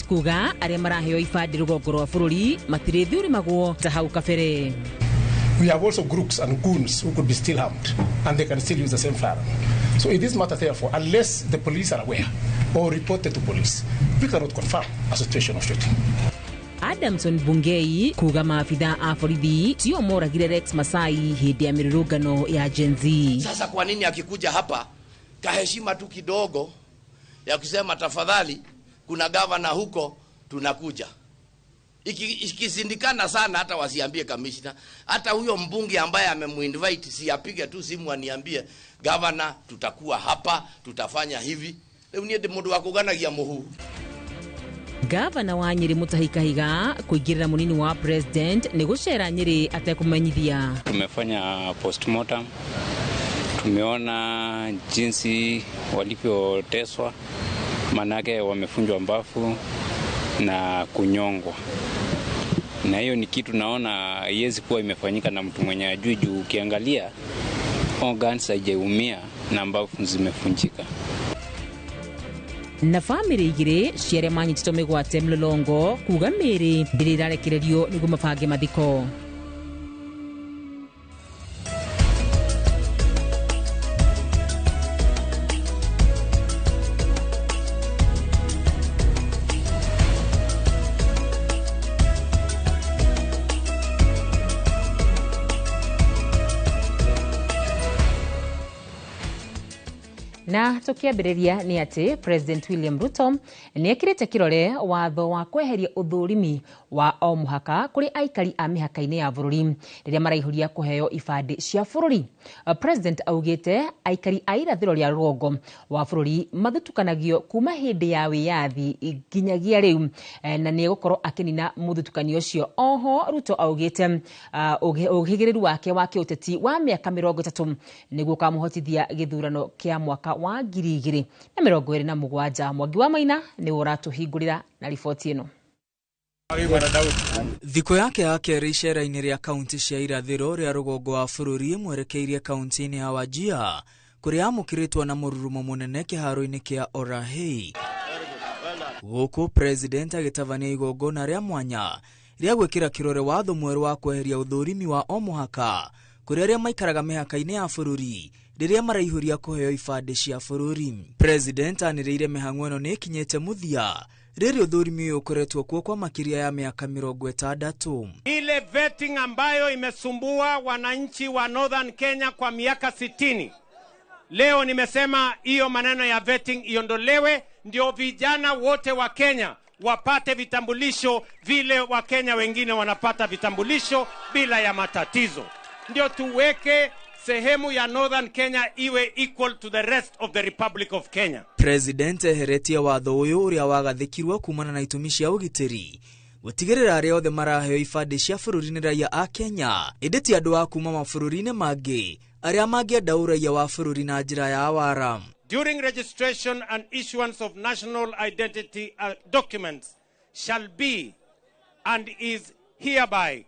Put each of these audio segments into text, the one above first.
Police kuga aria maraheo ifadi rugongo rwa bururi matirithi magwo ta hau kabere. We have also groups and goons who could be still armed and they can still use the same firearm. So it is matter therefore, unless the police are aware or reported to police, we cannot confirm a situation of shooting. Adamson Bungei kuga maafitha a borithi tio moragire Rex Masai hindi ya mirurungano ya Gen Z. Sasa kwa nini akikuja hapa kaheshima tu kidogo ya kusema tafadhali kuna gavana huko tunakuja. Ikisindikana sana hata wasiambie commissioner, hata huyo mbunge ambaye amemuinvite si apige tu simu aniambie gavana tutakuwa hapa tutafanya hivi. Leo ni mundu wa kuganagia muhuru. Gavana wa Nyeri Mutahi Kahiga kuigirira munini wa president ni gucera Nyeri atekumenyithia. Tumefanya postmortem. Tumeona jinsi walivyoteswa, manake wamefunjwa mbavu na kunyongwa. Na hiyo ni kitu naona haiwezi kuwa imefanyika na mtu mwenye ajui juu ukiangalia organs haijaumia na mbavu zimefunjika. Na family igire ciare manyitito migwate mlolongo kuga miri ndirirarekererio niguo mabange mathiko. Na tukiambiriria ni ati President William Ruto ni ekirite kirore watho wa kweheria uthurimi wa o muhaka kuri aikari a mihaka-ini ya bururi riria maraihuria kuheo ifadi cia bururi. President augite aikari a irathiro ria rugongo wa bururi mathutukanagio kuma hindi ya wiyathi nginyagia riu na ni gukorwo akinina muthutukanio ucio. Oho Ruto augite uhigiriru wake wa kiuteti wa miaka 30 niguo kamuhotithia githurano kia mwaka wa 2027. Mwangi wa Maina ni uratuhingurira na ripoti ino. Thiko yake ya keri icera-ini ria kaunti cia irathiro ria rugongo wa bururi mwerekeirie kaunti-ini ya Wajir kuria amukiritwo na mururumo munene kiharo-ini kia Orahei. Guku president agitavania igongona ria mwanya ria gwikira kirore watho mweru wa kweheria uthurimi wa o muhaka kuria aria maikaraga mihaka-ini ya bururi riria maraihuria kuheo ifadi cia bururi. President anireire mihang'o ino ni kinyete muthia riri uthurimi uyu ukoretwo kuo kwa makiria ya miaka 60. Ile vetting ambayo imesumbua wananchi wa Northern Kenya kwa miaka 60. Leo nimesema hiyo maneno ya vetting iondolewe ndio vijana wote wa Kenya wapate vitambulisho vile wa Kenya wengine wanapata vitambulisho bila ya matatizo. Ndio tuweke sehemu ya Northern Kenya iwe equal to the rest of the Republic of Kenya. President eheretie watho uyu uria wagathikirwo kumana na itumi cia ugitiri gutigirira aria othe maraheo ifadi cia bururi-ini raia a Kenya inditi andu a kuma mabũrũri-inĩ mangi aria mangienda uraia wa bururi na njira ya awara. During registration and issuance of national identity documents shall be and is hereby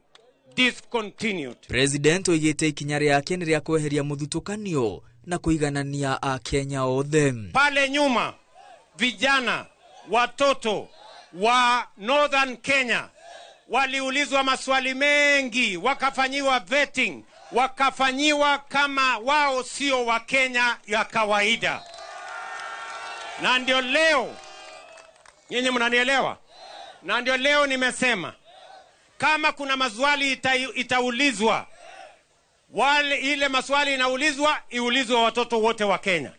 discontinued. President oigite ikinya riake ni ria kweheria muthutukanio na kuiganania a Kenya othe. Pale nyuma vijana watoto wa Northern Kenya waliulizwa maswali mengi, wakafanyiwa vetting, wakafanyiwa kama wao sio wa Kenya ya kawaida. Na ndio leo, nyinyi mnanielewa? Na ndio leo nimesema kama kuna maswali itaulizwa, wale ile maswali inaulizwa iulizwe watoto wote wa Kenya.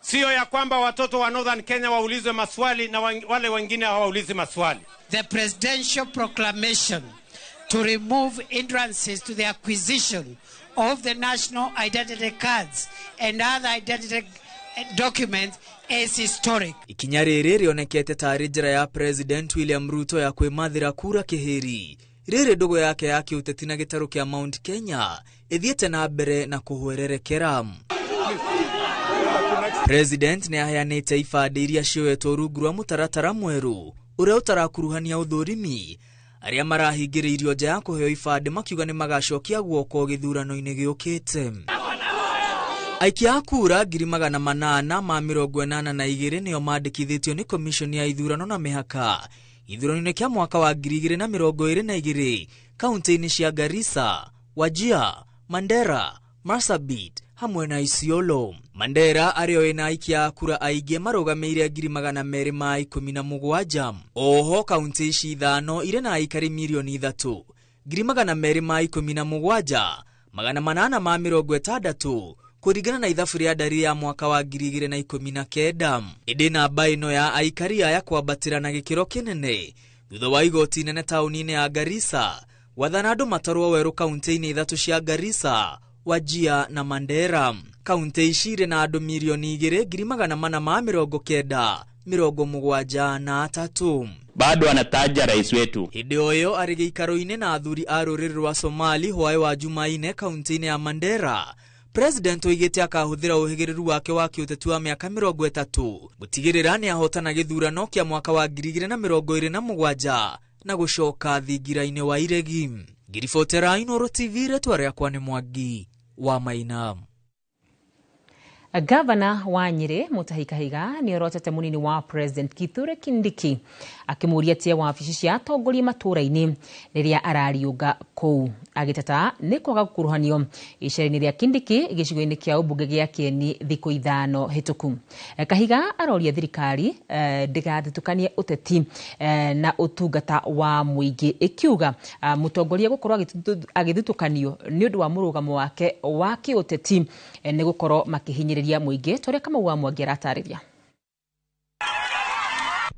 Sio ya kwamba watoto wa Northern Kenya waulizwe maswali na wale wengine hawaulizi maswali. The presidential proclamation to remove hindrances to the acquisition of the national identity cards and other identity documents is historic. Ikinya riri rionekete tari njira ya President William Ruto ya kwimathira kura kihiri. Riri ndugu yake ya kiuteti na gitaru kia Mount Kenya ithiete na mbere na kuhwererekera. President ni aheanite ifadi iria cioetwo rungu rwa mutaratara mweru uria utarakuruhania uthurimi aria marahingiriirio nja ya kuheo ifadi makiuga ni magacokia guoko githurano-ini giukite. Aikia kura 882 nio mandikithitio ni komishoni ya ithurano na mihaka ithurano-ini kia mwaka wa 2022 kaunti-ini cia Garissa, Wajir, Mandera, Marsabit hamwe na Isiolo. Mandera ario ina aikia kura aige marugameire 217. Oho kaunti ici ithano ire na aikari milioni 3 217 860 kuringana na ithabu ria ndari ya mwaka wa 2019. Indi namba ino ya aikari aya kwambatira na gikiro kinene thutha wa igoti nene tauni-ini ya Garissa wathana andu matarwo weru kaunti-ini ithatu cia Garissa, Wajir na Mandera. Kaunti ici ire na andu milioni 2,873. Bado anataja rais wetu. Hindi oyo ari giikaro-ini na athuri a ruriri rwa Somali hwae wa Jumaine kaunti-ini ya Mandera. President oigete akahuthira uhigiriru wake wa kiuteti wa miaka 30 gutigirira ni ahotana githurano kia mwaka wa 2027 na gushoka thingira-ini wa iregi. Ngiribotera Inooro TV retwa riakwa ni Mwangi wa Maina. Gavana wa Nyeri Mutahi Kahiga ni orotete munini wa President Kithure Kindiki akimuria tie wabici cia atongoria matura-ini riria arariunga kou agitata ni kwaga gukuruhanio icera-ini ria Kindiki gicigo-ini kia ubunge gia Kieni thiku 5 hituku. Kahiga aroria thirikari ndigathitũkanie uteti na utungata wa muingi ikiuga mutongoria gukorwo agithitũkanio ni undu wa murugamo wake wa kiuteti ni gukorwo makihinyiriria muingi tore kama wa Mwangi aratarĩria.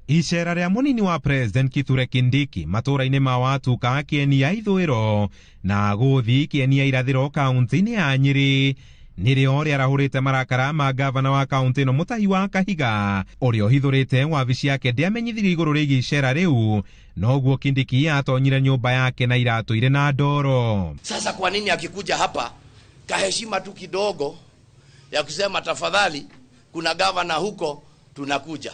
Icera ria munini wa President Kithure Kindiki matura-ini ma watu ka Kieni ya ithwiro na guthi Kieni ya irathiro kaunti-ini ya Nyeri nirio riarahurite marakara ma gavana wa kaunti ino Mutahi wa Kahiga urio hithurite wabici yake ndiamenyithirio iguru rigi icera riu noguo Kindiki atonyire nyumba yake na iratu ire na ndoro. Sasa kwa nini akikuja hapa kaheshima tu kidogo ya kusema tafadhali kuna gavana huko tunakuja?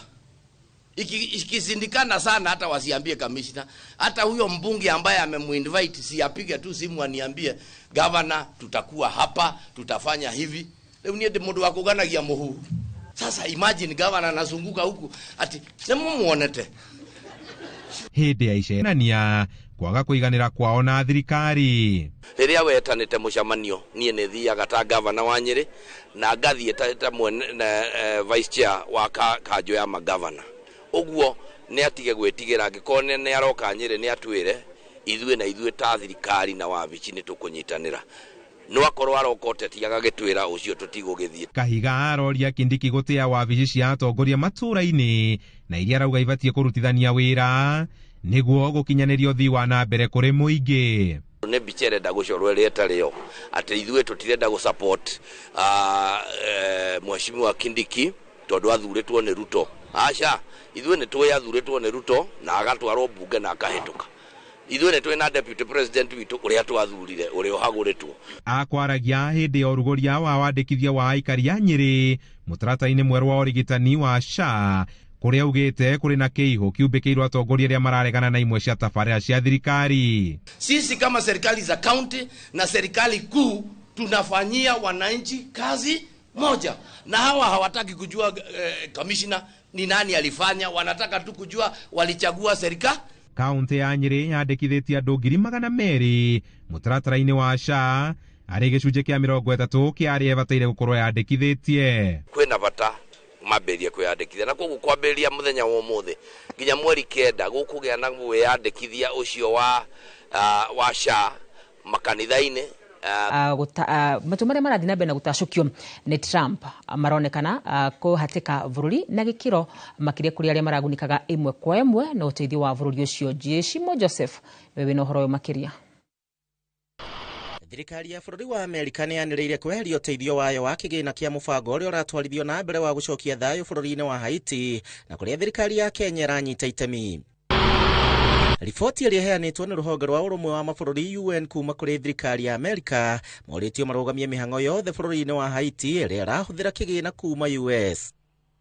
Ikisindikana sana hata wasiambie commissioner, hata huyo mbunge ambaye amemuinvite si apige tu simu aniambie gavana tutakuwa hapa tutafanya hivi. Leo ni mundu wa kuganagia muhuru. Sasa imagine gavana anazunguka huku ati semuonete. Hindi ya icenania kwaga kuiganira kwao na thirikari. Riria wetanite mucamanio nie ni thiaga ta gavana wa Nyeri na ngathie ta vice chair wa kanjo ya magavana. Uguo ni atige gwetigira angikone ni aroka Nyeri ni atwire ithuĩ ta thirikari na wabici ni tukunyitanira no akorwo arokote tiaga gitwira ucio tutigugithie. Kahiga aroria Kindiki gutia wabici cia atongoria matura-ini na iria rauga ibatie kurutithania wira niguo gukinyanirio thi wa na mbere kuri muingi. Ne bichere da gucorwe retario ati ithuĩ tutirenda gu support mheshimiwa Kindiki tondu athuritwo ni Ruto. Acha ithuĩ ni twathuritwo ni Ruto na agatwarwo bunge na akahituka. Ithuĩ ni twina deputy president witu uria twathurire uria haguritwo. Akwaragia hindi ya urugoria wa wandikithia wa aikari a Nyeri mutarata-ini mweru wa urigitani wa SHA kuria ugite kuri na kiiho kiumbikirwo atongoria ria mararegana na imwe cia tabarĩra cia thirikari. Sisi kama serikali za county na serikali kuu tunafanyia wananchi kazi moja, na hawa hawataki kujua commissioner ni nani alifanya, wanataka tu kujua walichagua serikali. Kaunti ya Nyeri yandikithitie andu 200,000 mutarata-ini wa SHA ari gicunjĩ kia 30 kia aria bataire gukorwo yandikithitie. Kwina bata maberia kwiyandikithia na koguo kwambĩrĩria muthenya wa ũmũthĩ nginya mweri 9 gũkũgĩa na wĩyandĩkithia ũcio wa SHA makanitha-inĩ. Matua maria marathi na mbere na gutacukio ni Trump maronekana kuhatika bururi na gikiro makiria kuri aria maragunikaga imwe kwa imwe na uteithio wa bururi ucio. Jeshimo Joseph wewe no horo makiria. Thirikari ya bururi wa Amerika ni yaniriire kweheria uteithio wayo wa kigina kia mubango uria uratwarithio na mbere wa gucokia thayo bururi-ini wa Haiti na kuria thirikari ya Kenya iranyita itemi. Riboti iria heanitwo ni ruhonge rwa urumwe wa mabũrũri UN kuma kuri thirikari ya Amerika moritio marugamie mihang'o yothe bũrũri-ini wa Haiti iria irahuthira kigina kuma US.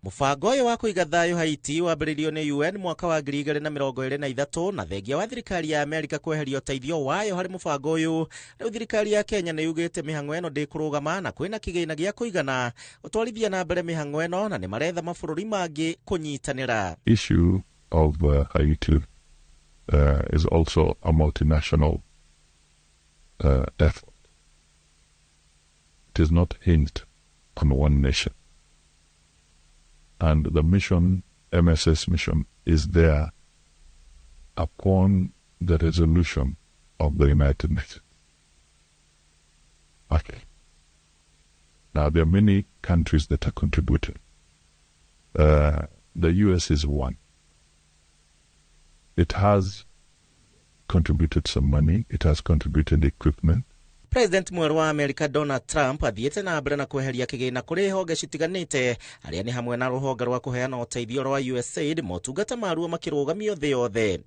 Mũbango ũyũ wa kũiga thayũ Haiti wambĩrĩirio nĩ UN mwaka wa 2023 na thengia wa thirikari ya Amerika kweheria ũteithio wayo harĩ mũbango ũyũ. Rĩu thirikari ya Kenya nĩ yugĩte mĩhang'o ĩno ndĩkũrũgama na kwĩna kĩgĩna gĩa kũigana ũtwarithia na mbere mĩhang'o ĩno na nĩ maretha mabũrũri mangĩ kũnyitanĩra. Issue of Haiti is also a multinational effort. It is not hinged on one nation. And the mission, MSS mission, is there upon the resolution of the United Nations. Okay. Now, there are many countries that are contributing. The US is one. It has contributed some money. It has contributed equipment. President mwerũ wa Amerika Donald Trump athiĩte na mbere na kweheria kĩgĩna kũrĩ honge citiganĩte arĩa nĩ hamwe na rũhonge rwa kũheana ũteithio rwa USAID motungata maruo makĩrũgamio thĩ yothe.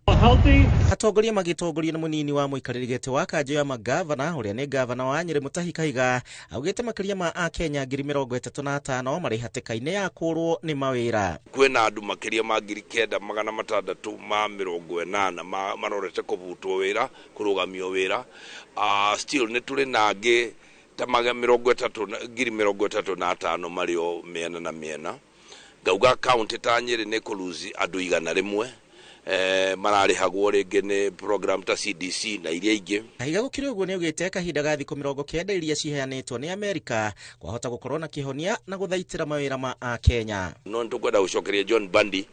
Atongoria magĩtongorio nĩ mũnini wa mũikarĩri gĩtĩ wa kanjũ ya magavana ũrĩa nĩ gavana wa Nyĩrĩ Mutahi Kahiga augĩte makĩria ma Akenya 35,000 marĩ hatĩka-inĩ ya kũrwo nĩ mawĩra. Kwĩna andũ makĩria ma 9,680 marorete kũbutwo wĩra kũrũgamio wĩra. Still nĩ tũrĩ nangĩ ta 35,000 mario mĩena na mĩena. Ngauga county ta Nyĩrĩ nĩ kũluzi andũ 100 mararĩhagwo rĩngĩ nĩ program ta CDC na iria ingĩ. Kahiga gũkĩrĩ ũguo nĩ ugĩte kahinda ga thikũ 90 iria ciheanĩtwo nĩ Amerika kwahota gũkorwo na kĩhonia na gũthaitĩra mawĩra ma Akenya. No nĩtũkwenda gũcokeria John Bandi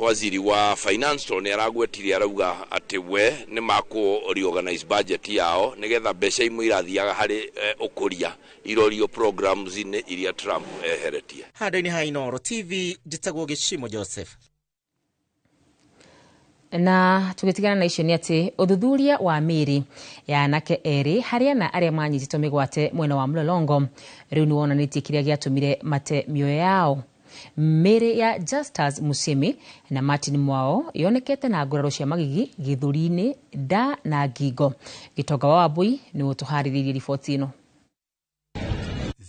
waziri wa finance nĩ aragwetirie arauga atĩ we nĩ makũ reorganize budget yao nĩgetha mbeca imwe irathiaga harĩ ũkũria irorio programs iria Trump eheretie. Handũ-inĩ ha Inooro TV njĩtagwo Gĩcimo Joseph. Na tũgĩtigana na icio nĩ atĩ ũthuthuria wa mĩĩrĩ ya anake erĩ harĩa na arĩa manyitĩtwo mĩgwate mwena wa Mlolongo rĩu nĩ wonanĩtie kĩrĩa gĩatũmire mate mĩoyo yao. Mĩĩrĩ ya Justus Musiemi na Martin Mwao yonekete na nguraro cia magigi gĩthũri-inĩ, nda na ngingo. Gĩtonga wa Wambui nĩ ũtũharĩrĩirie riboti ĩno.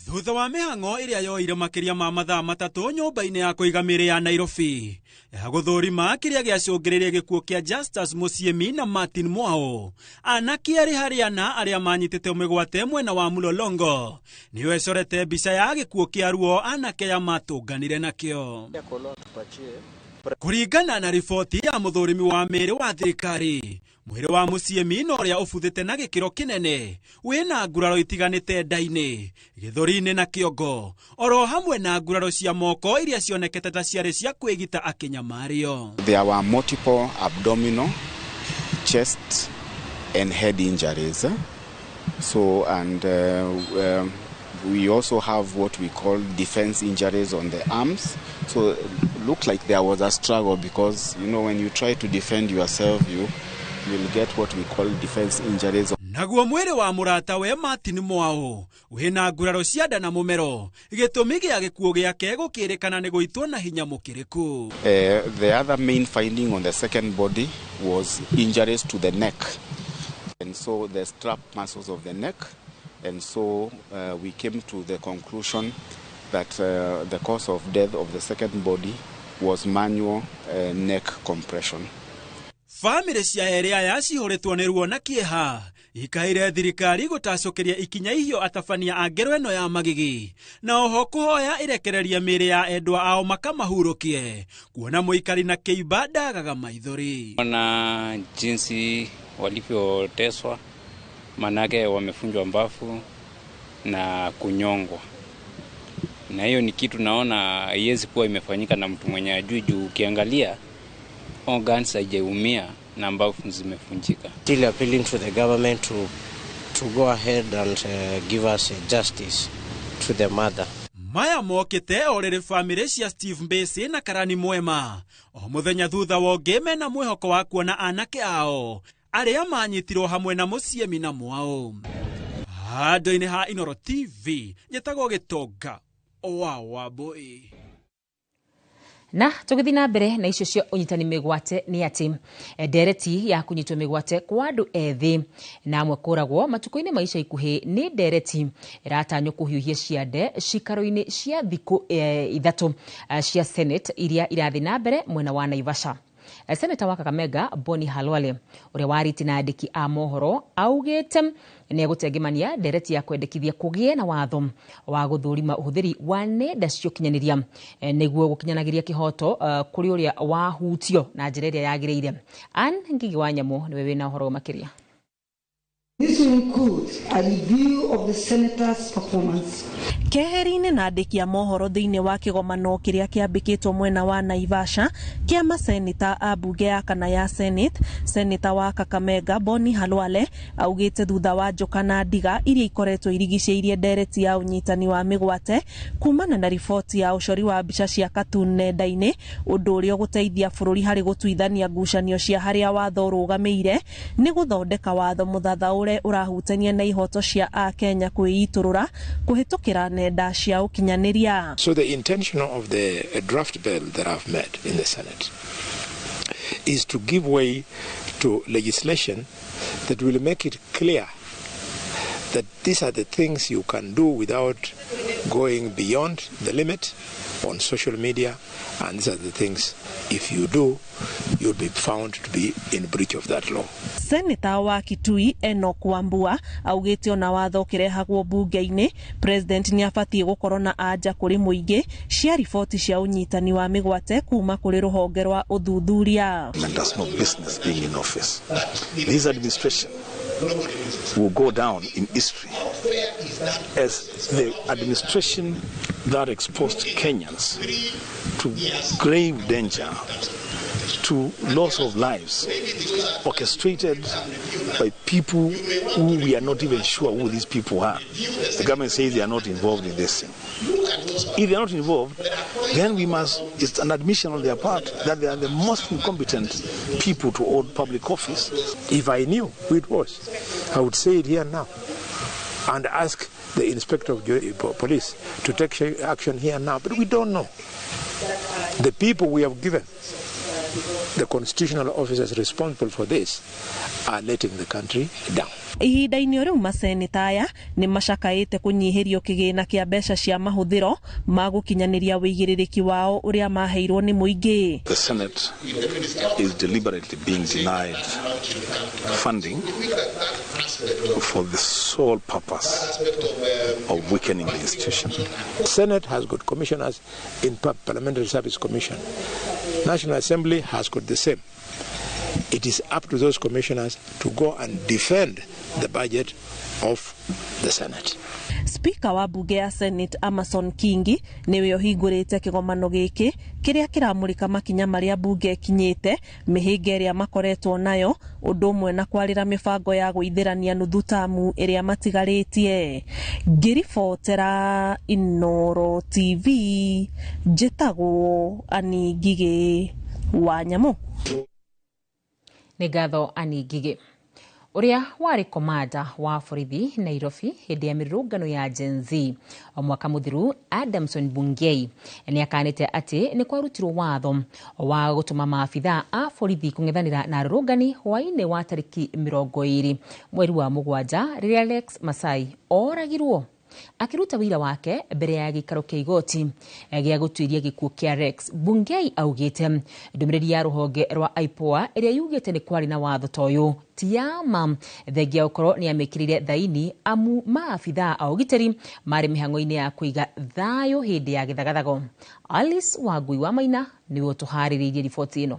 Thutha wa mĩhang'o ĩrĩa yoire makĩria ma mathaa 3 nyũmba-inĩ ya kũiga mĩĩrĩ ya Nairobi ya gũthũrima kĩrĩa gĩacũngĩrĩirie gĩkuũ kĩa Justus Musiemi na Martin Mwao, anake erĩ harĩa na arĩa manyitĩte mĩgwate mwena wa Mlolongo nĩyo ecorete mbica ya gĩkuũ kĩa ruo anake ya matũnganire nakĩo. Kũringana na riboti ya mũthũrimi wa mĩĩrĩ wa thirikari, mwĩrĩ wa Musiemi na ũrĩa ũbuthĩte na gĩkĩro kĩnene wĩna nguraro itiganĩte nda-inĩ, gĩthũri-inĩ na kĩongo, oro hamwe na nguraro cia moko iria cionekete ta ciarĩ cia kwĩgita akĩnyamario. There were multiple abdominal, chest and head injuries. So and we also have what we call defense injuries on the arms. So it looked like there was a struggle because, you know, when you try to defend yourself, you'll get what we call defense injuries. Naguo mwĩrĩ wa mũrata we Martin Mwao wĩna nguraro cia nda na mũmero, gĩtũmi gĩa gĩkuũ gĩake gũkĩrĩkana nĩ gũitwo na hinya mũkĩrĩku. The other main finding on the second body was injuries to the neck, and so the strap muscles of the neck, and so we came to the conclusion that the cause of death of the second body was manual neck compression. Family cia erĩ aya cihũrĩtwo nĩ ruo na kĩeha ikaire thirikari gũtacũkĩria ikinya ihio atabania a ngero ĩno ya magigi na oho kũhoya irekereria mĩĩrĩ ya endwa ao makamahurũkie kuona mũikari na kĩimba ndagaga maithori. Na jinsi walivyoteswa, manake wamefunjwa mbafu na kunyongwa, na hiyo ni kitu naona haiwezi kuwa imefanyika na mtu mwenye ajui juu ukiangalia organs haijaumia na mbavu zimefunjika. Still appealing to the government to go ahead and give us justice to the mother. Maya mokite orere family cia Steve Mbese na Karani Mwema o muthenya thutha wa ngeme na mwĩhoko wa kuona anake ao arĩa manyitirwo hamwe na Musiemi na Mwao. Handũ-inĩ ha Inooro TV njĩtagwo Gĩtonga wa Wambui. Na tugithii na mbere na icio cio unyitani migwate ni ati ndereti ya kunyitwo migwate kwa andu ethi na amwe kuragwo matuko-ini maisha ikuhi ni ndereti iratanyo kuhiuhia ciande cikaro-ini cia thiku ithatu cia Senate iria irathi na mbere mwena wa Naivasha. Seneta wa Kakamega Boni Halwale uria wariti na andiki a mohoro augite ni gutengemania ndereti ya kwendekithia kugie na watho wa guthurima uhuthiri wa nenda cia ukinyaniria niguo gukinyanagiria kihoto kuri uria wahutio na njira iria yagiriire. Ann Ngigi wa Nyamu niwe wina uhoro makiria. This will include a review of the senator's performance. Keheri-inĩ na andĩki a mohoro thĩinĩ wa kĩgomano kĩrĩa kĩambĩkĩtwo mwena wa Naivasha kĩa maseneta a mbunge ya kana ya Senate, seneta wa Kakamega Boni Halwale augĩte thutha wa njoka na ndiga iria ikoretwo irigicĩirie ndereti ya ũnyitani wa mĩgwate kumana na riboti ya ũcori wa mbica cia katuni nenda-inĩ, ũndũ ũrĩa ũgũteithia bũrũri harĩ gũtuithania ngucanio cia harĩa watho ũrũgamĩire nĩ gũthondeka watho mũthatha ũrĩa ũrahutania na ihoto cia a Kenya kwĩitũrũra kũhĩtũkĩra nenda cia ũkinyanĩria. So the intention of the draft bill that I've made in the Senate is to give way to legislation that will make it clear that these are the things you can do without going beyond the limit on social media, and these are the things if you do you'll be found to be in breach of that law. Seneta wa Kitui Enoch Wambua augĩte ona watho ũkĩrehagwo bunge-inĩ president nĩ abatie gũkorwo na anja kũrĩ mũingĩ cia riboti cia ũnyitani wa mĩgwate kuma kũrĩ rũhonge rwa ũthuthuria. There's no business being in office. This administration will go down in history as the administration that exposed Kenyans to grave danger, to loss of lives, orchestrated by people who we are not even sure who these people are. The government says they are not involved in this thing. If they are not involved, then it's an admission on their part that they are the most incompetent people to hold public office. If I knew who it was, I would say it here now and ask the inspector of police to take action here now, but we don't know. The people we have given, the constitutional officers responsible for this, are letting the country down. Ihinda-inĩ rĩu maseneta aya nĩ macakaĩte kũnyihirio kĩgĩna kĩa mbeca cia mahũthĩro ma gũkinyanĩria wĩigĩrĩrĩki wao ũrĩa maheirwo nĩ mũingĩ. The Senate is deliberately being denied funding for the sole purpose of weakening the institution. The Senate has got commissioners in Parliamentary Service Commission. National Assembly has got the same. It is up to those commissioners to go and defend the budget of the Senate. Speaker wa bunge ya Senate Amason Kingi niwe ohingũrĩte kĩgomano gĩkĩ kĩrĩa kĩramũrĩka makinya marĩa bunge kinyĩte mĩhĩnga ĩrĩa makoretwo nayo ũndũ ũmwe na kwarĩra mĩbango ya gũithĩrania nuthu tamu ĩrĩa matigarĩtie. Ngĩribotera Inooro TV njĩtagwo Ann Ngigi wa Nyamu. Nĩ ngatho Ann Ngigi. Uria wari komanda wa borithi Nairobi hindi ya mirũngano ya Gen Z mwaka muthiru Adamson Bungei ni akanite ati ni kwarutirwo watho wa gutuma maabitha a borithi kung'ethanira na arũrũngani hwainĩ wa tariki 20 mweri wa mugwanja rĩrĩa Alex Masai oragirwo akiruta wĩra wake mbere ya gĩikaro kĩa igoti gĩa gũtuĩria gĩkuũ kĩa Rex. Bungei augĩte ndũmĩrĩri ya rũhonge rwa IPOA ĩrĩa yugĩte nĩ kwarĩ na watho ta ũyũ ti ya ma thengia ũkorwo nĩ amĩkĩrire thaini amu maabitha a ũgitĩri marĩ mĩhang'o-inĩ ya kũiga thayũ hĩndĩ ya gĩthagathago. Alice Wangui wa Maina nĩwe ũtũharĩrĩirie riboti ĩno.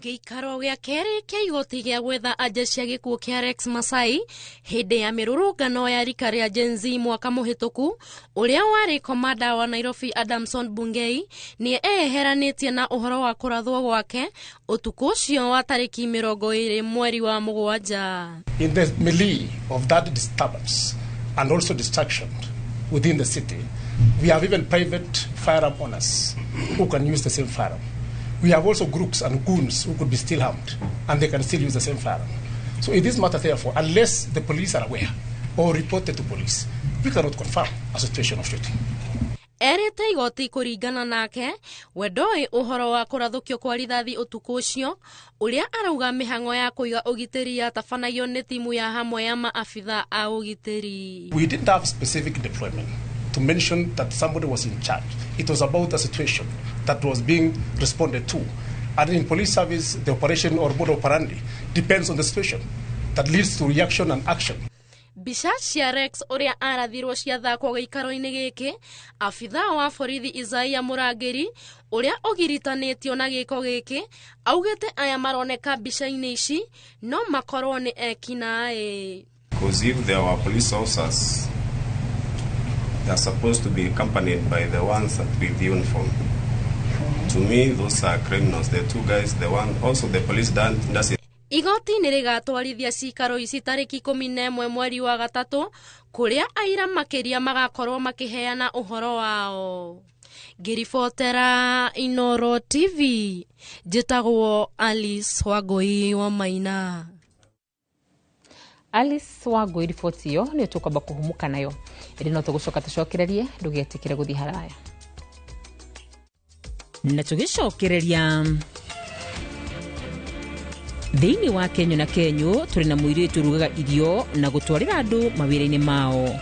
Gĩikaro gĩa kerĩ kĩa igoti gĩa gwetha anja cia gĩkuũ kĩa Rex Masai hĩndĩ ya mĩrũrũngano ya rika rĩa Gen Z mwaka mũhĩtũku, ũrĩa warĩ komanda wa Nairobi Adamson Bungei nĩ eheranĩtie na ũhoro wa kũrathwo gwake ũtukũ ũcio wa tariki 20 mweri wa mugwanja. In the melee of that disturbance and also destruction within the city, we have even private firearm owners who can use the same firearm. We have also groups and goons who could be still armed, and they can still use the same firearm. So in this matter, therefore, unless the police are aware or reported to police, we cannot confirm a situation of shooting. erete igoti kuringana nake we ndoi uhoro wa kurathukio kwa rithathi utuku ucio uria arauga mihango ya kuiga ugitiri yatabanagio ni timu ya hamwe ya maafitha a ugitiri. We didn't have specific deployment to mention that somebody was in charge. It was about a situation that was being responded to. And in police service, the operation or mode operandi depends on the situation that leads to reaction and action. Bica cia Rex uria arathirwo ciathakwo giikaro-ini giki, afitha wa borithi Isaia Murangiri uria ugiritanitio na giko giki augite aya maroneka bica-ini ici no makorwo ni ekinae. Because if there were police officers, they are supposed to be accompanied by the ones with the uniform. To me, those are criminals. The two guys, the one, also the police does it. Igoti nirigatwarithia cikaro ici tariki 11 mweri wa gatatu kuria aira makiria magakorwo makiheana uhoro wao. Ngiribotera Inoro TV, njitagwo Alice Wangui wa Maina. Alice Wangui, riboti iyo ni tukwamba kuhumuka nayo iri no tugucoka tucokererie ndugetikire guthi haraya na tugicokereria. Thiini wa Kenya na Kenyu turi na muiritu rugaga irio na gutwarira andu mawira-ini mao.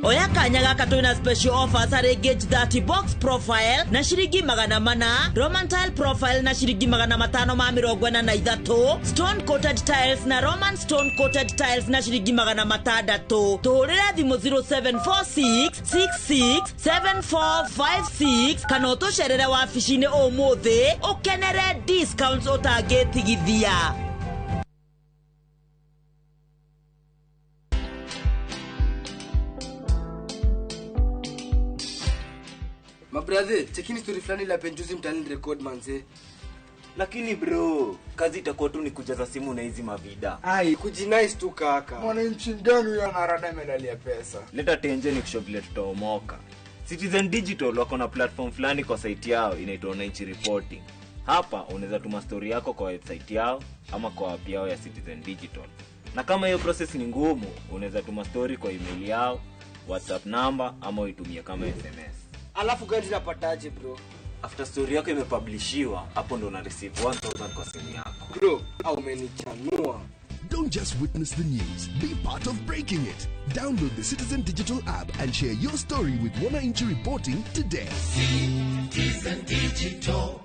Oya kanya gaka twina special offers harĩ Gauge 30 box profile na ciringi 400, Roman tile profile na ciringi 543, stone coated tiles na Roman stone coated tiles na ciringi 600. Tuhurire thimu 0746667456 kana utucerere wabici-ini umuthi ukenere discounts utangitigithia. Mabrother, chekini story fulani la penjuzi mtani record manze. Lakini bro, kazi itakuwa tu ni kujaza simu na hizi mavida. Ai, kujinice tu kaka. Mwananchi gani huyo anarada medali ya pesa? Leta tenje ni kushow vile tutaomoka. Citizen Digital wako na platform fulani kwa site yao inaitwa Wananchi Reporting. Hapa unaweza tuma story yako kwa website yao ama kwa app yao ya Citizen Digital. Na kama hiyo process ni ngumu, unaweza tuma story kwa email yao, WhatsApp number ama uitumie kama SMS. Alafu gani napataje bro? After story yako imepublishiwa, hapo ndo una receive 1000 kwa simu yako. Bro, au umenichanua. Don't just witness the news, be part of breaking it. Download the Citizen Digital app and share your story with Wananchi Reporting today. Citizen Digital.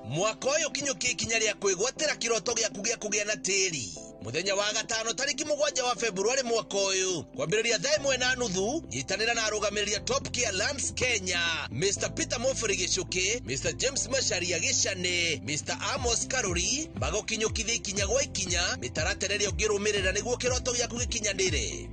Mwaka uyu kinyuki kinya ria kwigwatira kiroto gya kugia na tiri. Muthenya wa gatano tariki 7 wa Februari mwaka uyu kwambiriria thaa 1:30 nyitanira na arugamiriria Top Gear Lands Kenya, Mr. Peter Mofori Gicuki, Mr. James Macharia Gicane, Mr. Amos Karuri bagokinyukithia ikinya gwa ikinya mitaratereri ungirumirira niguo kiroto gyaku gikinyanire.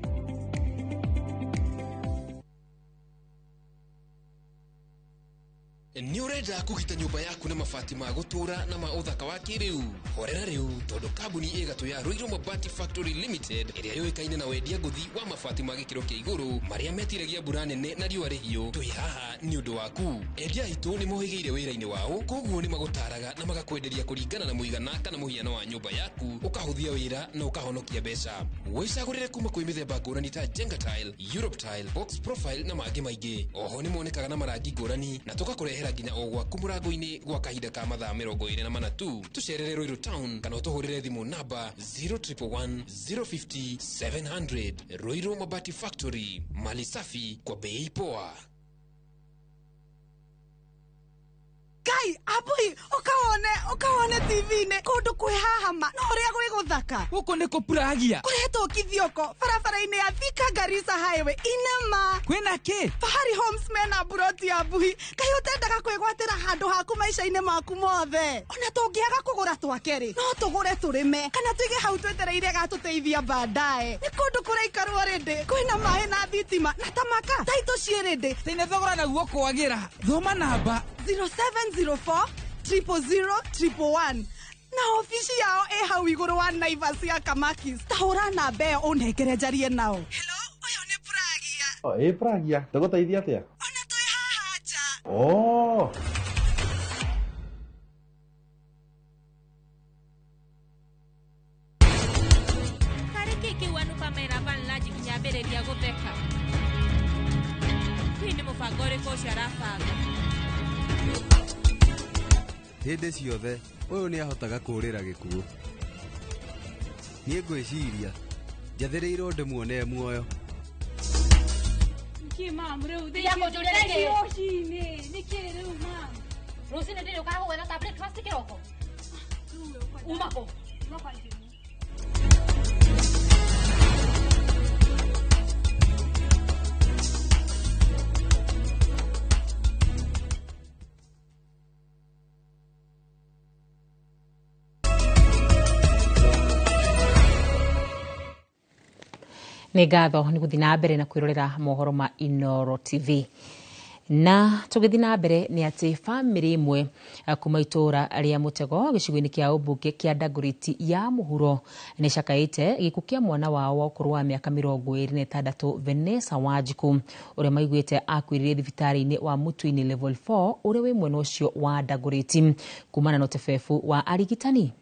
Ni urenda kugita nyumba yaku na mabati ma gutura na ma uthaka wa kiriu. Horera riu tondu kambuni igatu ya Ruiru Mabati Factory Limited iria yoikaine na wendia nguthi wa mabati ma gikiro kia iguru maria metiragia mbura nene na riua rihio. Twi haha ni undu waku. Endia itu ni mohigeire wira-ini wao, koguo ni magutaraga na magakwenderia kuringana na muigana kana muhiano wa nyumba yaku, ukahuthia wira na ukahonokia mbeca. Wicagurire kuma kwi mithemba ngurani ta Jenga Tile, Europe Tile, Box Profile na mangi maingi. Oho ni monekaga na marangi ngurani na tugakurehera nginya ogwaku murango-ini gwa kahinda ka mathaa 24 tu. Tucerere Ruiru Town kana utuhurire thimu namba 0111 050 700. Ruiru Mabati Factory, mali safi kwa bei poa. Kai, abui, ukaone TV-ne kundu kwihahama no uria gwi guthaka. Guko niko Pragia. Kurehetwo kithioko barabara-ini ya Thika Garissa Highway inema. Kwina ki? Fahari Homes mena buroti ya bui. Kai utendaga kwigwatira handu haku maisha-ini maku mothe. Ona tungiaga kugura twakeri no tugure turime kana tuige hau twetereire gatuteithia baadaye. Ni kundu kuraikarwo rindi kwina maĩ na thitima na tamaka taito ciĩrĩndĩ tene thogora naguo kwagira. Thoma namba 0704 000 111 na ofisi yao hau iguru wa Naivas ya Kamakis. Tahura namba ĩyo ũnengere njarie nao. Hello, ũyũ nĩ Pragia. Pragia, ndagũteithia atĩa? Ona twĩ haha nja. Oh. Tarĩki mũbango ũrĩkũ ũcio arabanga. Hĩndĩ ciothe ũyũ nĩ ahotaga kũũrĩra gĩkuũ. Niĩ ngwĩciria njathĩrĩirwo ndĩmuone muoyo. Nĩkĩ mamu rĩu thĩinĩ rũcinĩ nĩkĩ rĩu mamu rũcinĩ ndĩrĩ ũkaga gwetha ta breakfast kĩroko umako nĩ ngatho nĩ gũthiĩ na mbere na kwĩrorera mohoro ma Inooro TV. Na tũgĩthiĩ na mbere nĩ atĩ bamĩrĩ ĩmwe kuma itũra rĩa Mũtego gĩcigo-inĩ kĩa ũmbunge kĩa Dagoretti ya mũhuro nĩ cakaĩte gĩkuũ kĩa mwana wao wa ũkũrũ wa mĩaka 26 Vanessa Wanjiku ũrĩa maiguĩte akuĩrĩre thibitarĩ-inĩ wa Mũtwini level 4 ũrĩa wĩ mwena ũcio wa Dagoretti kumana na ũtebebu wa arigitani.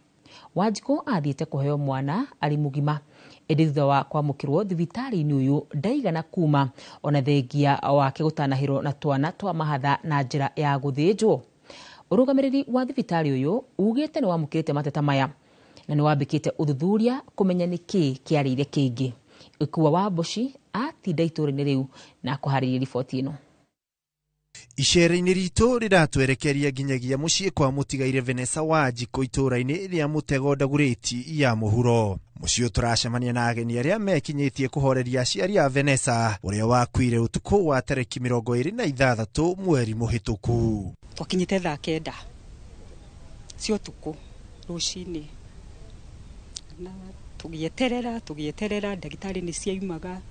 Wanjiku athiĩte kũheo mwana arĩ mũgima ĩndĩ thutha wa kwamũkĩrwo thibitarĩ-inĩ ũyũ ndaigana kuma ona thengia wake gũtanahĩrwo na twana twa mahatha na njĩra ya gũthĩnjwo. Ũrũgamĩrĩri wa thibitarĩ ũyũ ugĩte nĩ wamũkĩrĩte mateta maya na nĩ wambĩkĩte ũthuthuria kũmenya nĩkĩ kĩarĩire kĩngĩ. Ikuwa wa Mboci atinda itũra-inĩ rĩu na kũharĩria riboti ĩno. Icera-inĩ ritũ riratwerekeria nginyagia mũciĩ kwa mũtigaire Vanessa Wanjiku itũra-inĩ rĩa Mũtego Dagoretti ya mũhuro. Mũciĩ tũracemania na ageni arĩa mekinyĩtie kũhoreria aciari a Vanessa ũrĩa wakuire ũtukũ wa tarĩki 26 mweri mũhĩtũku. Twakinyĩte thaa 9 cia ũtukũ rũcinĩ na tũgĩeterera ndagĩtarĩ nĩ ciaumaga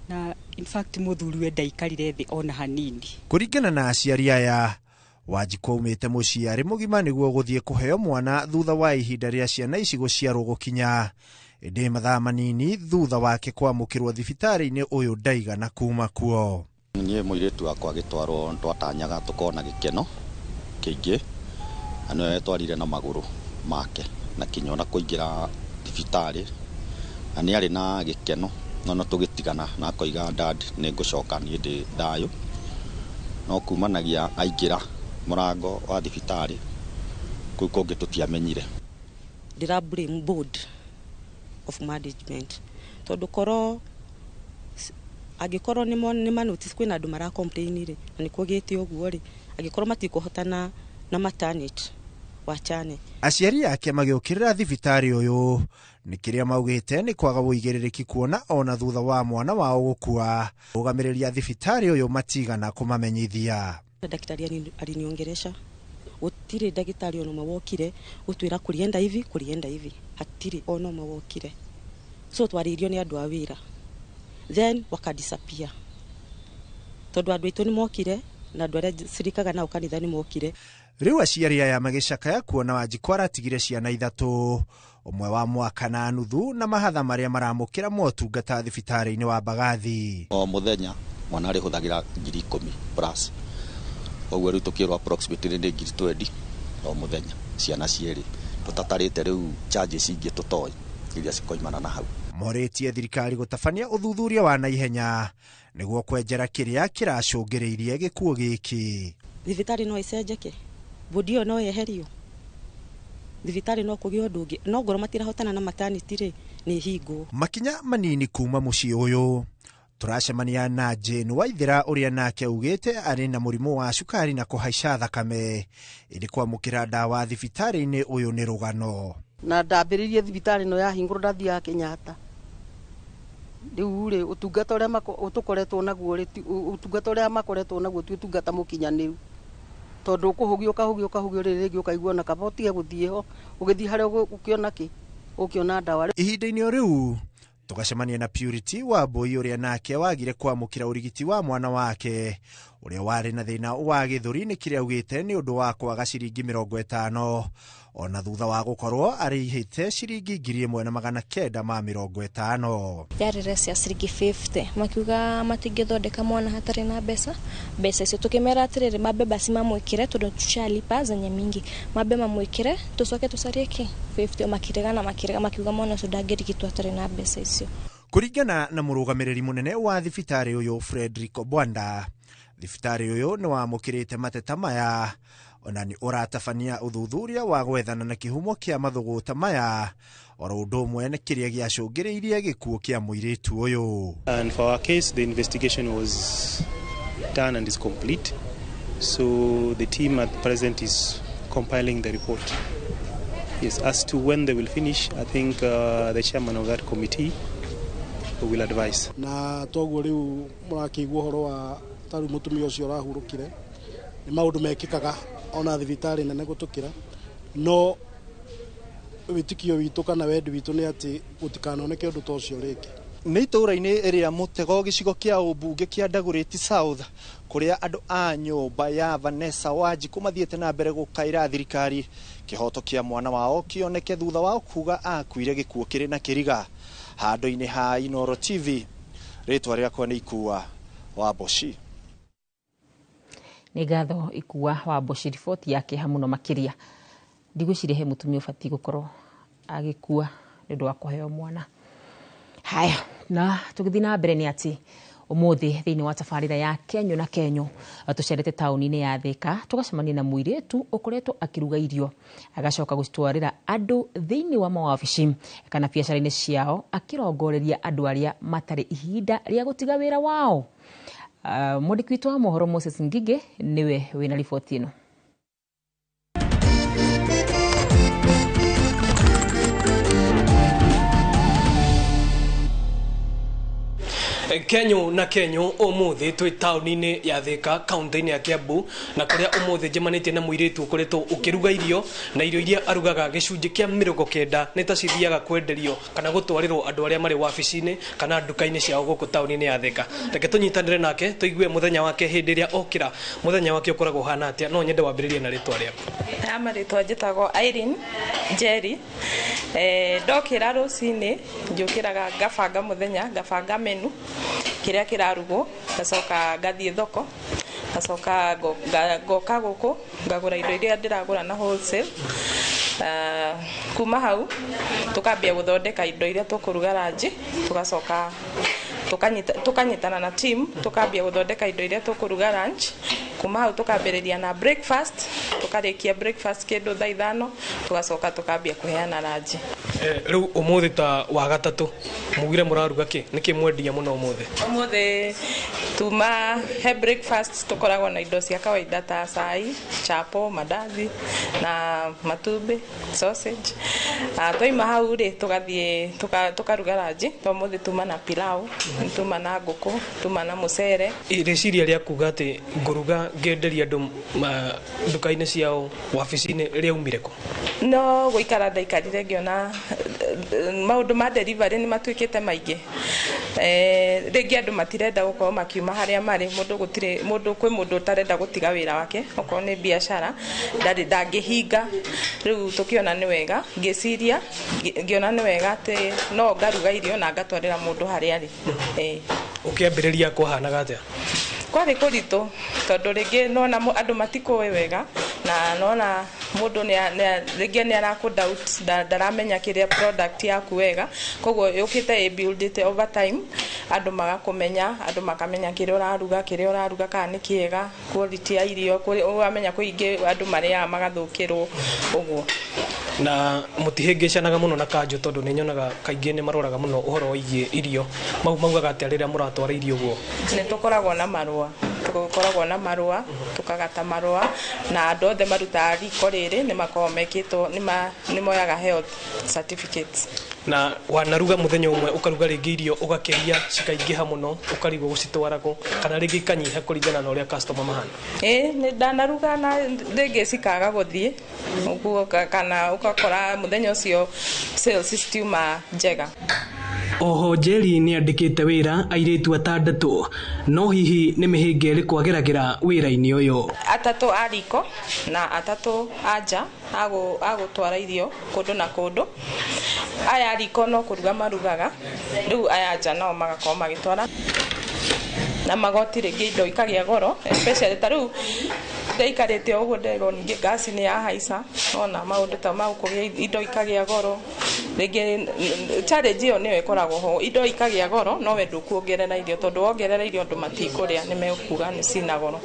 na in fact mũthuriwe ndaikarire thĩ ona hanini. Kũringana na aciari aya, Wanjiku aumĩte mũciĩ arĩ mũgima nĩguo gũthiĩ kũheo mwana thutha wa ihinda rĩa ciana ici gũciarwo gũkinya. Ĩndĩ mathaa manini thutha wake kwamũkĩrwo thibitarĩ-inĩ ũyũ ndaigana kuma kuo. Niĩ mũirĩtu wakwa agĩtwarwo twatanyaga tũkona gĩkeno kĩingĩ ano twarire na magũrũ make na kinya na kũingĩra thibitarĩ na nĩ arĩ na gĩkeno no tũgĩtigana na koiga dad nĩ ngũcoka niĩ ndĩ thayũ no kumanagia aingĩra mũrango wa thibitarĩ kũu kũngĩ tũtiamenyire. Ndĩra blame board of management tondũ korwo angĩkorwo nĩ manotice kwĩna andũ mara complain rĩ na nĩ kũgĩte ũguo rĩ angĩkorwo matikũhotana na maternity wachane. Aciari yake magĩũkĩrĩra thibitarĩ ũyũ nĩ kĩrĩa maugĩte nĩ kwaga wũigĩrĩrĩki kuona ona thutha wa mwana wao gũkua. Rũgamĩrĩri a thibitarĩ ũyũ matigana kũmamenyithia. Daktari aliniongelesha gũtirĩ ndagĩtarĩ ona mawokire gũtwĩra kũrienda hivi hatirĩ ona mawokire so twaririo nĩ andũ a wĩra then wakadisappear tondũ andũ aitũ nĩ mokire na andũ arĩa cirikaga nao kanitha nĩ mokire. Rĩu aciari aya magĩcakaya kuona Wanjiku aratigire ciana 3 ũmwe wa mwaka na nuthu na mahatha marĩa maramũkĩra motungata thibitarĩ-inĩ wa Mbagathi. O mũthenya mwana arĩ hũthagĩra 10,000 plus ũguo rĩu tũkĩrwo approximately nĩ 20,000 o mũthenya ciana cierĩ tũtatarĩte rĩu charges ingĩ tũtoĩ iria cikoimana na hau. Morĩtie thirikari gũtabania ũthuthuria wa naihenya nĩguo kwenjera kĩrĩa kĩracũngĩrĩirie gĩkuũ gĩkĩ. Thibitarĩ no icenjeke, bodi ĩyo no yeherio, thibitarĩ no kũgĩe ũndũ ũngĩ, no ngoro matirahotana na maternity rĩ nĩ hingo. Makinya manini kuma mũciĩ ũyũ turacemania na Jane Waithera ũrĩa nake ugĩte arĩ na mũrimũ wa cukari na kũhaica thakame ili kwamũkĩra ndawa thibitarĩ-inĩ ũyũ nĩ rũgano. Na ndambĩrĩirie thibitarĩ no yahingũrwo ndathi ya Kenyatta. Rĩu rĩ ũtungata ũrĩa ũtũkoretwo naguo rĩ ũtungata ũrĩa makoretwo naguo ti ũtungata mũkinyanĩru. Tondũ ũkũhũgio rĩrĩ rĩngĩ ũkaigua na kaba ũtige gũthiĩ ho ũgĩthiĩ harĩa ũkĩona kĩ ũkĩona ndawa. Ihinda-inĩ rĩu tugacemania na Purity Wambui ũrĩa nake wagire kwamũkĩra ũrigiti wa mwana wake ũrĩa warĩ na thĩna wa gĩthũri nĩ kĩrĩa augĩte nĩ ũndũ wa kwaga ciringi 50 ona thutha wa gũkorwo arĩhĩte ciringi 1,950. Yarire cia ciringi 50 makiuga matingĩthondeka mwana hatarĩ na mbeca icio tukimera atĩrĩrĩ mambe basi mamwĩkĩre tondũ tushalipa zenye mingi mambe mamwĩkĩre tucoke tucarie ki 50 makirega makiuga mwana ũcio ndangĩrigitwo hatarĩ na mbeca icio. Kuringana na murugamiriri munene wa thibitari uyu Frederick Obwanda, thibitari uyu ni wamukirite mateta maya ona ni uratabania uthuthuria wa gwethana na kihumo kia mathuguta maya oro undu umwe ni kiria giacungiriirie gikuo kia muiritu uyu. And for our case, the investigation was done and is complete. So the team at present is compiling the report. Yes, as to when they will finish, I think the chairman of that committee will advise. Na toguo riu murakigwa horo wa taru mutumia ucio rahurukire ni maundu mekikaga ona thibitari nene gutukira no witikio witu kana wendi witu ni ati gutikanoneke undu tocio ringi. Ni itura-ini iria mutego gicigo kia ubunge kia Dagoretti South kuria andu a nyumba ya Vanessa Wanjiku mathiete na mbere gukaira thirikari kihoto kia mwana wao kioneke thutha wao kuga akuire gikuo kiri na kiriga. Handu-ini ha Inoro TV, ritwa riakwa ni Ikua wa Boshi. Ni gatho Ikua wa Boshi, riboti yake hamuno makiria. Ndigwiciria he mutumia ubati gukorwo agikua ndu wa kuheo mwana. Haya, na tugithii na mbere ni ati umuthi thiini wa tabarira ya Kenyo na Kenyo tucerete tauni-ini ya Thika tugacemania na muiritu ukoretwo akiruga irio agacoka gustwarira andu thiini wa mawabici kana biacara-ini ciao akirongoreria andu aria matari ihinda ria gutiga wira wao. Mwandiki witu wa mohoro Moses Ngige niwe wina riboti ino. Kenyo na Kenyo umuthi twi tauni-ini ya Thika kaunti-ini ya Kiambu na kuria umuthi njemanitie na muiritu ukoretwo ukiruga irio na irio iria arugaga gicunji kia 90 ni ta cithiaga kwenderio kana gutwarirwo andu aria mari wabici-ini kana nduka-ini ciao guku tauni-ini ya Thika. Reke tunyitanire nake tuigue muthenya wake hindi iria okira muthenya wake ukoragwo hana atia no nyende wambiririe na ritwa riaku. Amaritwa njitagwo Irene Jerry. Ndokira rucini njukiraga ngabanga muthenya ngabanga menu kiria kirarugwo ngacoka ngathie thoko ngacoka ngoka guku ngagura indo iria ndiragura na wholesale. Kuma hau tukambia guthondeka indo iria tukuruga ranji tugacoka tukanyitana na team tukambia guthondeka indo iria tukuruga lunch. Kuma hau tukambiriria na breakfast tukarikia breakfast kindu 5:00 tugacoka tukambia kuheana ranji. Riu umuthi ta wa gatatu mugire muraruga ki niki mwendia muno umuthi tuma he breakfast tukoragwo na indo cia kawaida ta cai, chapo, mandazi na matumbi, sausage. Twaima hau ri tugathie tukaruga ranji umuthi tuma na pilau, tuma na nguku, tuma na mucere. Ireciria ria kuga ati nguruga ngenderia andu nduka-ini ciao wabici-ini riaumire ku? No guikara ndaikarire ngiona maundu ma delivery ni matuikite maingi. Ringi andu matirenda gukorwo makiuma haria mari mundu tarenda gutiga wira wake okorwo ni biashara ndangihinga. Riu tukiona ni wega ngiciria ngiona ni wega ati no ngaruga irio na ngatwarira mundu haria ari. Ukiambiriria kuhanaga atia? Kwari kuritu tondu ringi nona andu matikuwe wega na nona mundu ringi ni araku doubt ndaramenya kiria product yaku wega koguo yukite build over time andu magakumenya andu makamenya kiria uraruga kana ni kiega quality ya irio uramenya kuingi andu maria magathukirwo uguo. Na mutihingicanaga muno na kanjo tondu ni nyonaga kaingi ni maroraga muno uhoro wigie irio maugaga ati riria muratwara irio guo ni tukoragwo na marua tukagata marua na andu othe marutaga riko riri ni makoragwo mekitwo ni moyaga health certificates. Na wanaruga muthenya umwe ukaruga ringi irio ugakeria cikaingiha muno ukarigwo gucitwara ku kana ringi kanyiha kuringana na uria customer mahana? Ni ndanaruga na ringi cikaga guthie uguo kana ukakora muthenya ucio sales system njega. Oho Jerry ni andikite wira airitu atandatu no hihi ni mihinge ri kwageragira wira-ini uyu. Atatu ariko na atatu aja agutwara irio kundu na kundu. Aya ariko no kuruga marugaga riu aya aja no magakorwo magitwara na magoti ringi indo ikagia goro especially taru ndaikarite uguo ndero ningi gas ni ya haica ona maundu ta mau kugia indo ikagia goro rege challenge yo ne ikoragwo ho indo ikagia goro no we ndukuongerera irio tondu wongerera irio andu matikuria ni mekuga ni cina goro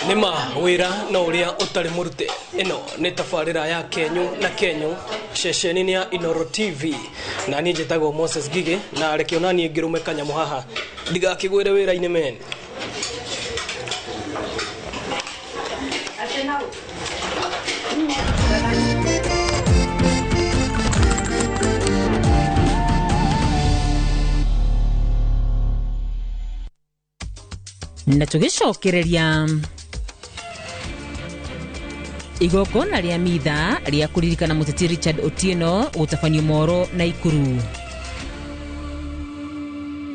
nima wira no uria utari murute ino ni tafarira ya Kenyu na Kenyu ceceni ya Inoro TV na ni njitagwo Moses Gige na reke onani ngirume kanyamu haha ndigakigwire wira-ini men na tugicokereria igogona ria mitha ria kuririkana muteti Richard Otieno gutabanio Moro na Ikuru.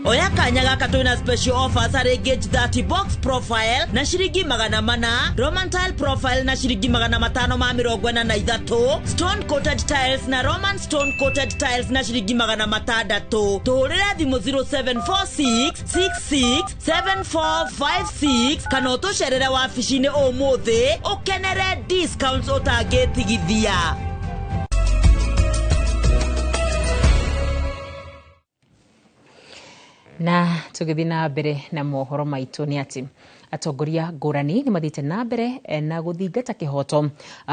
Oya kanya gaka twina special offers are Gauge 30 box profile na shiringi 400, Roman tile profile na shiringi 543, stone coated tiles na Roman stone coated tiles na shiringi 600. Tuhurira thimu 0746 66 7456 kana utusherere wabici-ini umuthi ukenere discounts utagetigithia. Na tugithi na mbere na mohoro maitu ni ati atongoria ngurani ni mathite na mbere na guthingata kihoto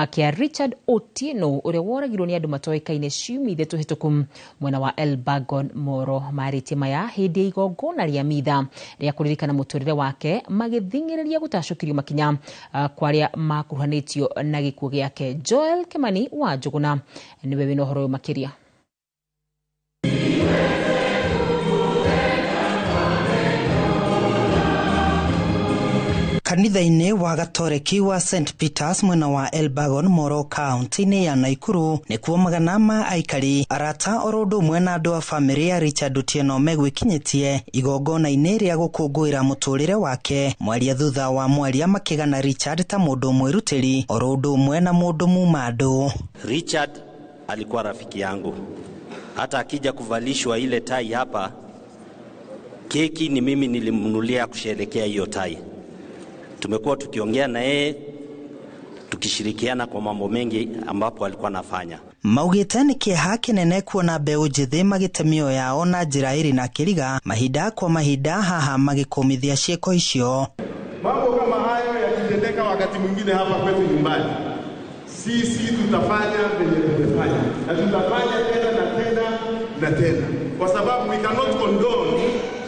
kia Richard Otieno uria woragirwo ni andu matoikaine ciumia ithatũ hituku mwena wa Elbagon Moro. Maritie maya hindi igongona ria mitha ria kuririkana muturire wake magithingiriria gutashukirio makinya kwaria makuruhanitio na gikuo giake. Joel Kimani wa Njuguna niwe wina uhoro makiria. Kanitha-ini wa Gatoreki wa St Peters mwena wa Elbagon Moro County-ini ya Naikuru nikuo magana ma aikari arata orodo mwena andu a family ya Richard Otieno megwikinyitie igongona-ini ria gukungwira muturire wake mwaria thutha wa mwaria makigana Richard ta mundu mwirutiri orodo mwena mundu mumado. Richard alikuwa rafiki yangu, hata akija kuvalishwa ile tai hapa, keki ni mimi nilimnunulia kusherekea hiyo tai. Tumekuwa tukiongea na yeye, tukishirikiana kwa mambo mengi ambapo alikuwa anafanya. Maugite ni kieha kinene kuona mbeu njithi magitemio yao na njira iri na kiriga mahinda kwa mahinda haha magikomithia cieko icio. Mambo kama hayo yakitendeka wakati mwingine hapa kwetu nyumbani, sisi tutafanya venye tumefanya na tutafanya tena na tena na tena, kwa sababu we cannot condone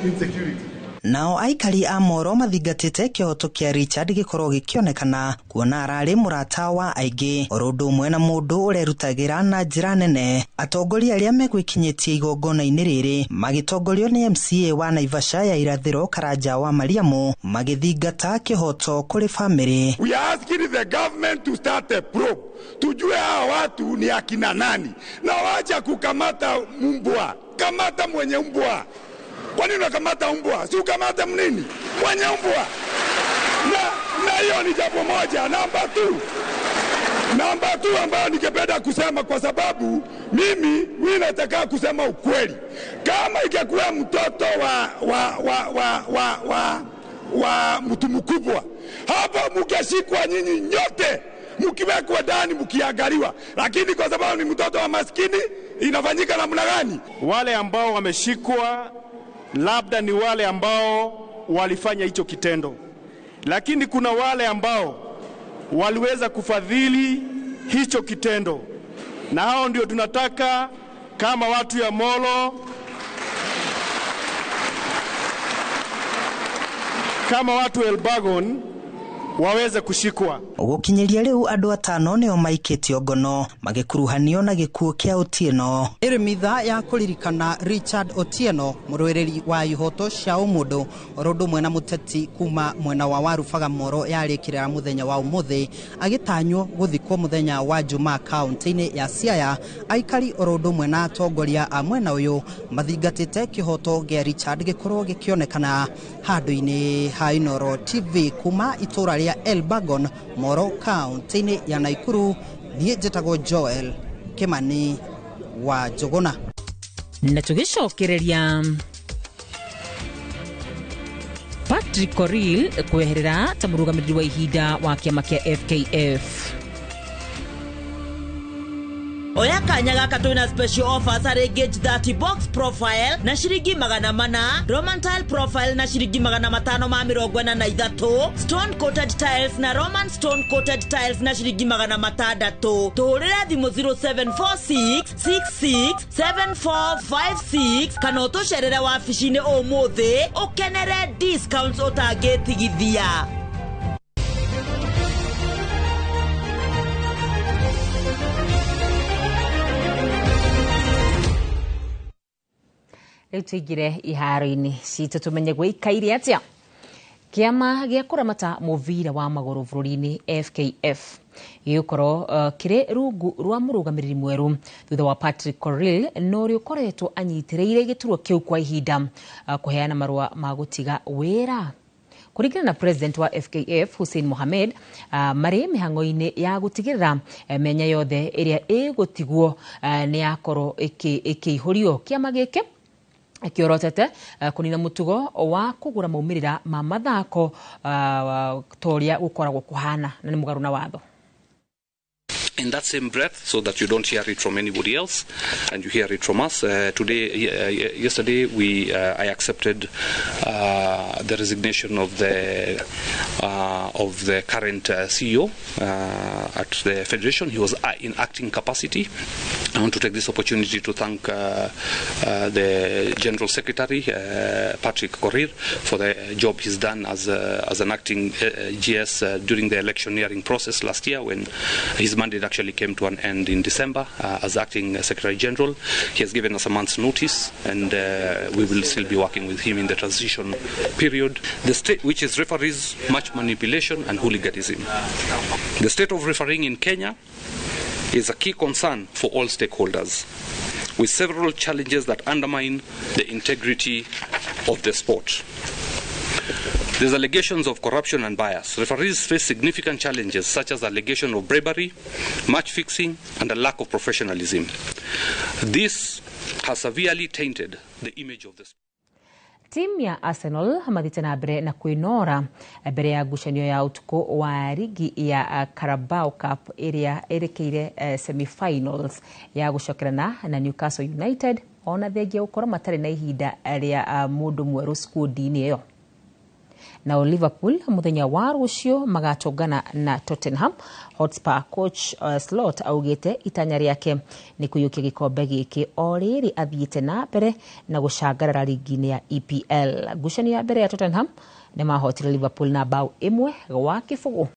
insecurity. Nao aikari a Moro mathingatite kihoto kia Richard gikorwo gikionekana kuona arari murata wa aingi orodo mwena mundu urerutagira na njira nene. Atongoria aria megwikinyitie igongona-ini riri magitongorio ni MCA wa Naivasha ya irathiro Karanja wa Mariamu magithingata kihoto kuri family. We are asking the government to start a probe. Tujue hawa watu ni akina nani na wacha kukamata mbwa. Kamata mwenye mbwa. Kwa nini unakamata mbwa? Si ukamata mnini? Mwenye mbwa. Na hiyo ni jambo moja. Namba 2 ambayo ningependa kusema, kwa sababu mimi nataka kusema ukweli. Kama ingekuwa mtoto wa mtu mkubwa, hapo mkeshikwa nyinyi nyote, mkiwekwa ndani mkiangaliwa. Lakini kwa sababu ni mtoto wa maskini, inafanyika namna gani? Wale ambao wameshikwa labda ni wale ambao walifanya hicho kitendo, lakini kuna wale ambao waliweza kufadhili hicho kitendo, na hao ndio tunataka kama watu ya Molo, kama watu Elbagon waweze kushikwa. Gukinyiria riu andu atano nio maikitio ngono magikuruhanio na gikuo kia Otieno. Iri mitha ya kuririkana Richard Otieno murwereri wa ihoto cia umundu orodo mwena muteti kuma mwena wa Warubaga Moro yarikirira muthenya wa umuthi agitanyo guthikwo muthenya wa Juma county-ini ya Siaya. Aikari orodo mwena atongoria a mwena uyu mathingatite kihoto gia Richard gikorwo gikionekana handu-ini ha Inoro TV kuma itura ria Elbagon Moro County ya Naikuru. Niĩ njĩtagwo Joel Kimani wa Njuguna. Na tugicokereria Patrick Koril kweherera ta mũrũgamĩrĩri wa ihinda wa kĩama kĩa FKF. oya kanya gaka twina special offers harĩ gauge 30 box profile na ciringi 400, Roman tile profile na ciringi 543, stone coated tiles na Roman stone coated tiles na ciringi 600. Tuhurira thimu 0746 66 7456 kana utucerere wabici-inĩ ũmũthĩ ukenere discounts utangĩtigithia. Rĩu tũingĩre iharo-inĩ citũ tũmenye gũikaire atĩa. Kĩama gĩa kũramata mũbira wa magũrũ bũrũri-inĩ FKF gĩgũkorwo kĩrĩ rungu rwa mũrũgamĩrĩri mwerũ thutha wa Patrick Korir na ũrĩa ũkoretwo anyitĩrĩire gĩturwa kĩu kwa ihinda kũheana marũa ma gũtiga wĩra. Kũringana na president wa FKF Hussein Mohamed, marĩ mĩhang'o-inĩ ya gũtigĩrĩra menya yothe ĩrĩa ĩgũtigwo nĩ yakorwo ĩkĩihũrio. Kĩama gĩkĩ kiorotete kunina mutugo wa kugura maumĩrĩra ma mathako toria gukoragwo kuhana na ni mugaru na watho. In that same breath, so that you don't hear it from anybody else and you hear it from us. Yesterday, I accepted the resignation of the current CEO at the Federation. He was in acting capacity. I want to take this opportunity to thank the General Secretary, Patrick Korir, for the job he's done as an acting GS during the electioneering process last year when his mandate actually came to an end in December as acting Secretary General. He has given us a month's notice and we will still be working with him in the transition period. The state, which is referees, match manipulation and hooliganism. The state of refereeing in Kenya is a key concern for all stakeholders, with several challenges that undermine the integrity of the sport. There's allegations of corruption and bias. Referees face significant challenges such as allegation of bribery, match fixing, and a lack of professionalism. This has severely tainted the image of the sport. Timu ya Arsenal hamadhite na mbere na kuinora mbere ya ngucanio ya utuko wa ligi ya Carabao Cup area erekeire semi-finals ya gucokerana na Newcastle United ona thengia gukora matari na ihinda ria mundu mweru skundi-inĩ iyo. Na Liverpool muthenya wa rucio magatongana na Tottenham Hotspur. Coach Slot augite itanya riake ni kuyukia gikombe giki o riri athiite na mbere na gucangarara ligi-inĩ ya EPL. Ngucanio ya mbere ya Tottenham ni mahotire Liverpool na bao 1-0.